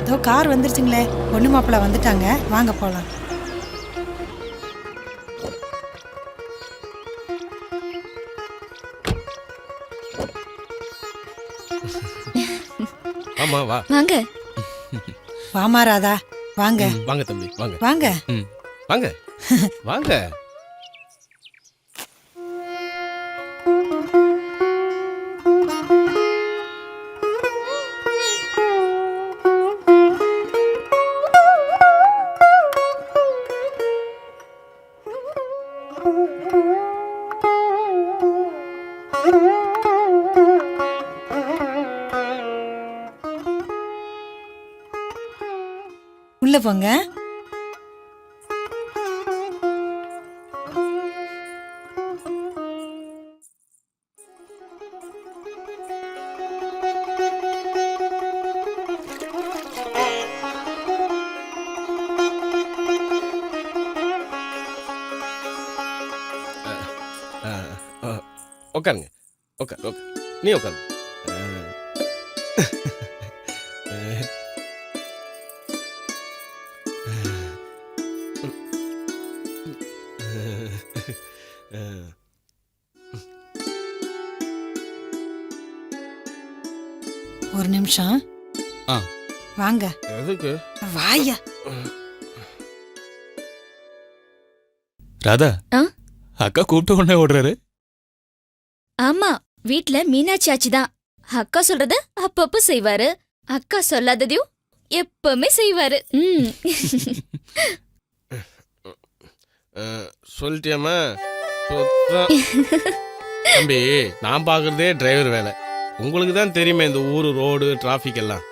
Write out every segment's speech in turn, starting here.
இதோ கார் வந்துருச்சுங்களே, பொண்ணு மாப்பிள்ள வந்துட்டாங்க, வாங்க போலாம். ஆமா வா. வாங்க. வாமா ராதா, வாங்க. வாங்க தம்பி, வாங்க வாங்க. வாங்க வாங்க. உள்ள போங்க. உட்காருங்க, உட்கார் உட்கார், நீ உட்காரு. ஒரு நிமிஷம். வாங்க. எதுக்கு? வாயா. ராதா, அக்கா கூப்பிட்ட உடனே ஓடுறாரு. ஆமா, வீட்ல மீனாட்சி ஆச்சி தான் அக்கா சொல்றத அப்பப்ப செய்வாரு. அக்கா சொல்லாததையும் எப்பவுமே செய்வாரு. சொல்லிட்டியாமா? தம்பி, நான் பாக்குறதே டிரைவர் வேலை. உங்களுக்கு தான் தெரியுமே இந்த ஊரு ரோடு டிராஃபிக் எல்லாம்.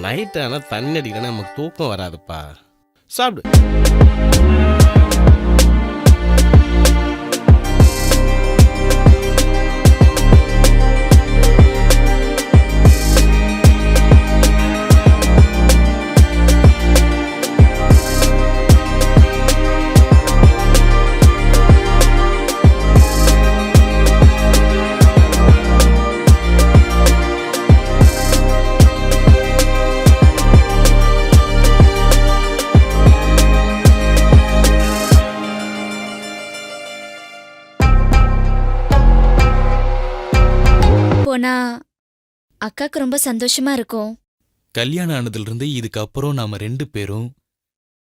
நைட் ஆனா தண்ணி அடிக்கணும், நமக்கு தூக்கம் வராதுப்பா. சாப்பிடு. போனா அக்காக்கு ரொம்ப சந்தோஷமா இருக்கும். கல்யாணம் ஆனதுல இருந்து இதுக்கப்புறம் நாம 2 பேரும்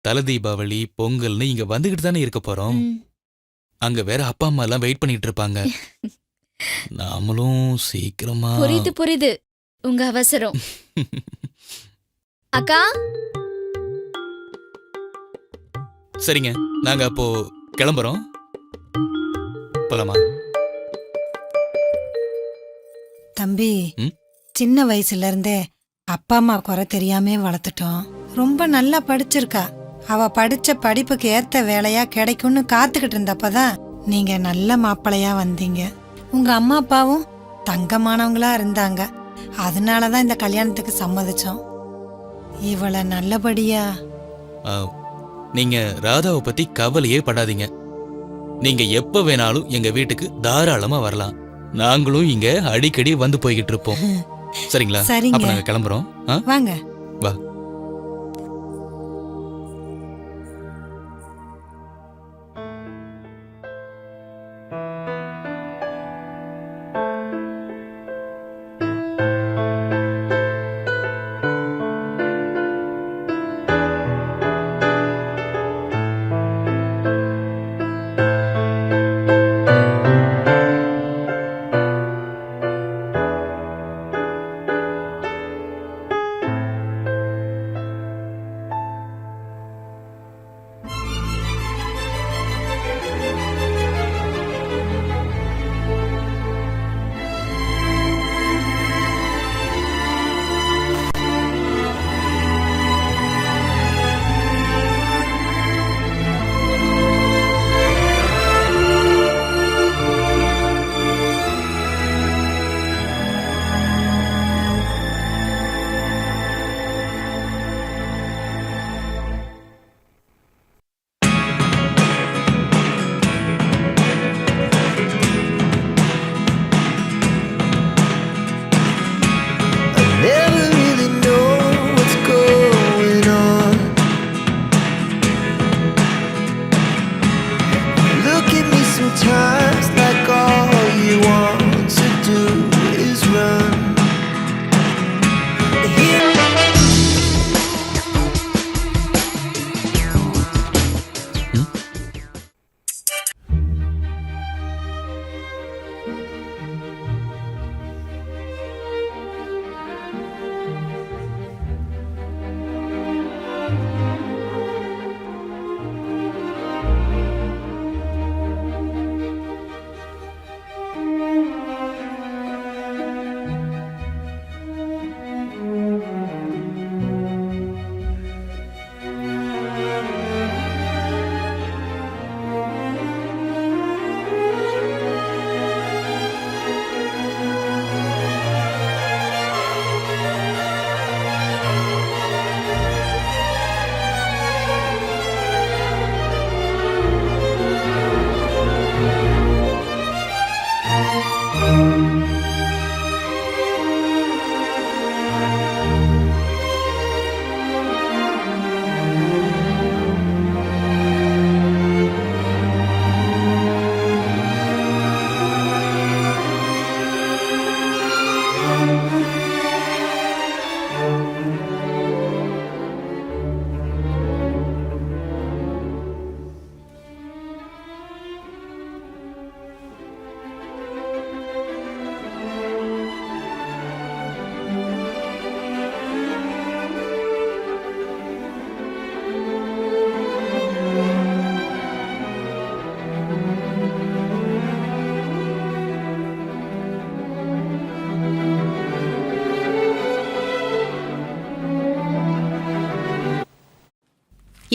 தல தீபாவளி பொங்கல்னு இங்க வந்துகிட்டு தானே இருக்க போறோம். அங்க வேற அப்பா அம்மா எல்லாம் வெயிட் பண்ணிட்டு இருப்பாங்க. நாமளும் சீக்கிரமா. புரியுது புரியுது உங்க அவசரம். அக்கா, சரிங்க, நாங்க அப்போ கிளம்புறோம். போலாமா? தம்பி, சின்ன வயசுல இருந்தே அப்பா அம்மா குறை தெரியாம வளர்த்துட்டோம். ரொம்ப நல்லா படிச்சிருக்கா. அவ படிச்ச படிப்புக்கு ஏத்த வேலையா கிடைக்கும்னு காத்துக்கிட்டு இருந்தப்பதான் நீங்க நல்ல மாப்பிளையா வந்தீங்க. உங்க அம்மா அப்பாவும் தங்கமானவங்களா இருந்தாங்க. அதனாலதான் இந்த கல்யாணத்துக்கு சம்மதிச்சோம். இவள நல்லபடியா. நீங்க ராதாவை பத்தி கவலையே படாதீங்க. நீங்க எப்ப வேணாலும் எங்க வீட்டுக்கு தாராளமா வரலாம். நாங்களும் இங்க அடிக்கடி வந்து போய்கிட்டு இருப்போம். சரிங்களா? சரிங்க. அப்ப நாங்க கிளம்புறோம். வாங்க. வா.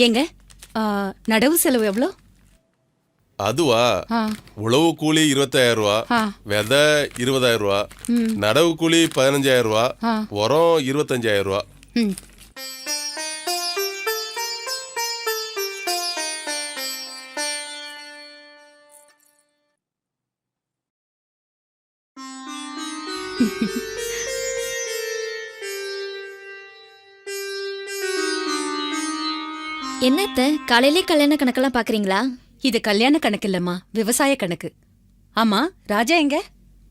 ஏங்க நடவு செலவு எவ்வளோ? அதுவா ஆ, உழவு கூலி 25,000 ரூபா, ஆ, விதை 20,000 ரூபா, ம், நடவு கூலி 15,000 ரூபா, ஆ, உரம் 25,000 ரூபா. ம். என்னத்த காலையிலே கல்யாண கணக்கெல்லாம் பாக்குறீங்களா? இது கல்யாண கணக்கு இல்லம்மா, விவசாய கணக்கு. ஆமா, ராஜா எங்க?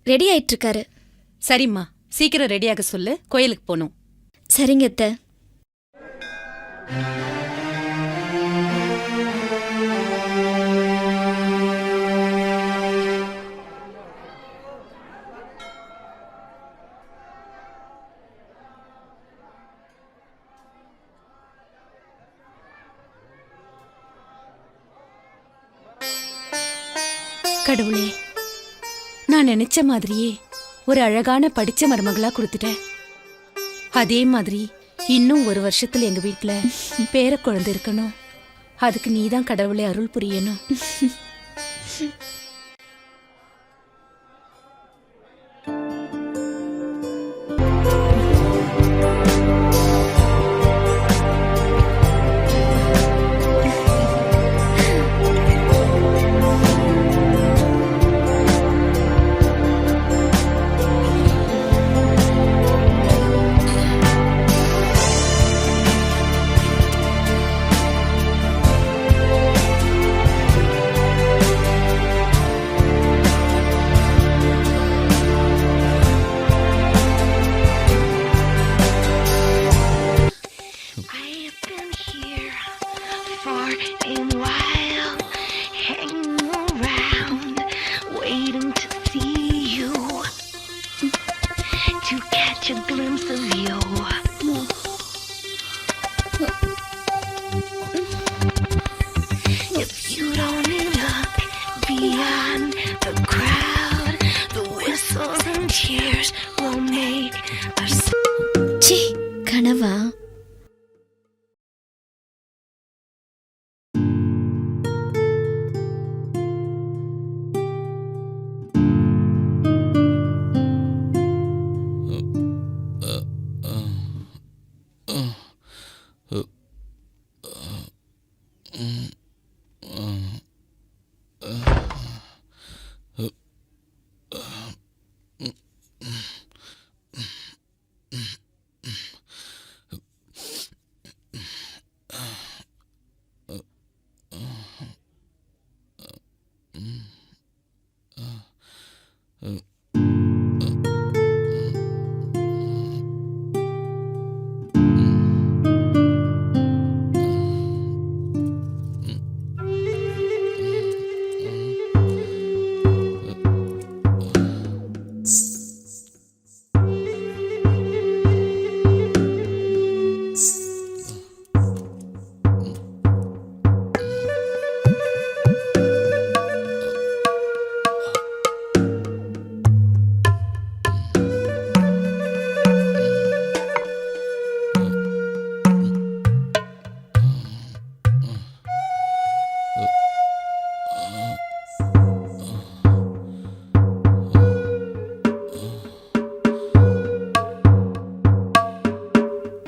ரெடி ஆயிட்டு இருக்காரு. சரிம்மா, சீக்கிரம் ரெடியாக சொல்லு, கோயிலுக்கு போகணும். சரிங்க அத்த. கடவுளே, நான் நினைச்ச மாதிரியே ஒரு அழகான படிச்ச மருமகளா கொடுத்துட்டேன். அதே மாதிரி இன்னும் ஒரு வருஷத்துல எங்க வீட்ல பேர குழந்தை இருக்கணும். அதுக்கு நீதான் கடவுளே அருள் புரியணும். ச்சீ, கனவா?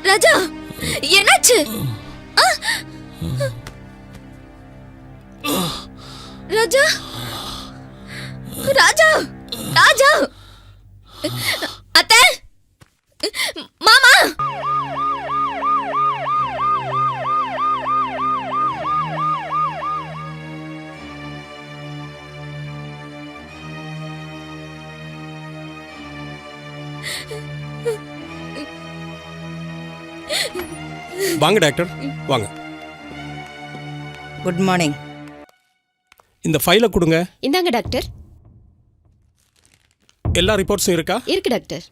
ராஜா, என்னாச்சு? ஆ! ராஜா, ராஜா, ராஜா, அத்தை, மாமா. வாங்க டாக்டர், வாங்க. Good morning. இந்த ஃபைலை கொடுங்க. இந்தாங்க டாக்டர். எல்லா ரிப்போர்ட்ஸும் இருக்கா? இருக்கு டாக்டர்.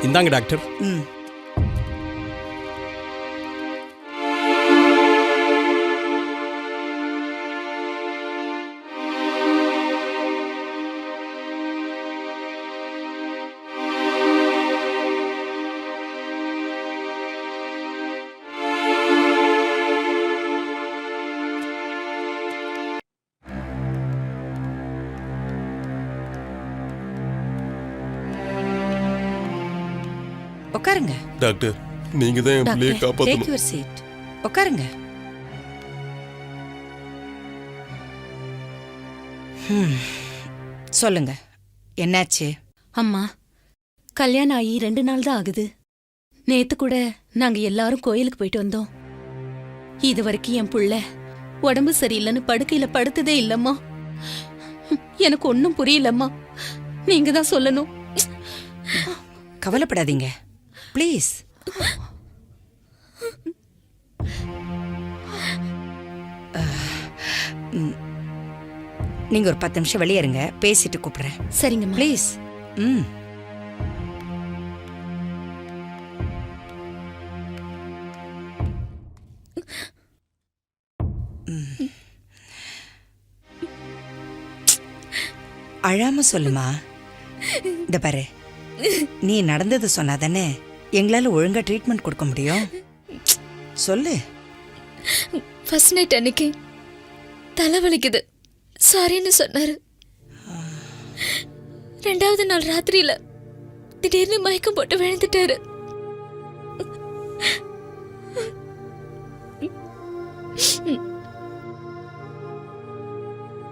இந்தாங்க டாக்டர். ம். உட்காருங்க. டாக்டர் நீங்க தான் என் பிள்ளையை டாக்டர், டேக் காப்பாற்றணும். Your seat. உட்காருங்க. சொல்லுங்க, என்னாச்சு? அம்மா, கல்யாணம் ஆகி 2 நாள் தான் ஆகுது. நேத்து கூட நாங்க எல்லாரும் கோயிலுக்கு போயிட்டு வந்தோம். இது வரைக்கும் என் புள்ள உடம்பு சரியில்லைன்னு படுக்கையில படுத்ததே இல்லம்மா. எனக்கு ஒன்னும் புரியலம்மா. நீங்க தான் சொல்லணும். கவலைப்படாதீங்க ப்ளீஸ். நீங்க ஒரு 10 நிமிஷம் வெளியே இருங்க, பேசிட்டு கூப்பிடுறேன். சரிங்கம்மா. ப்ளீஸ். ம். அழாம சொல்லுமா. இந்த பாரு, நீ நடந்தது சொன்னாதானே எங்களால ஒழுங்கா ட்ரீட்மெண்ட் கொடுக்க முடியும். சொல்லு. ஃபர்ஸ்ட் நைட் அன்னைக்கு தலைவலிக்குது சாரின்னு சொன்னாரு. 2வது நாள் ராத்திரியில திடீர்னு மயக்கம் போட்டு விழுந்துட்டாரு.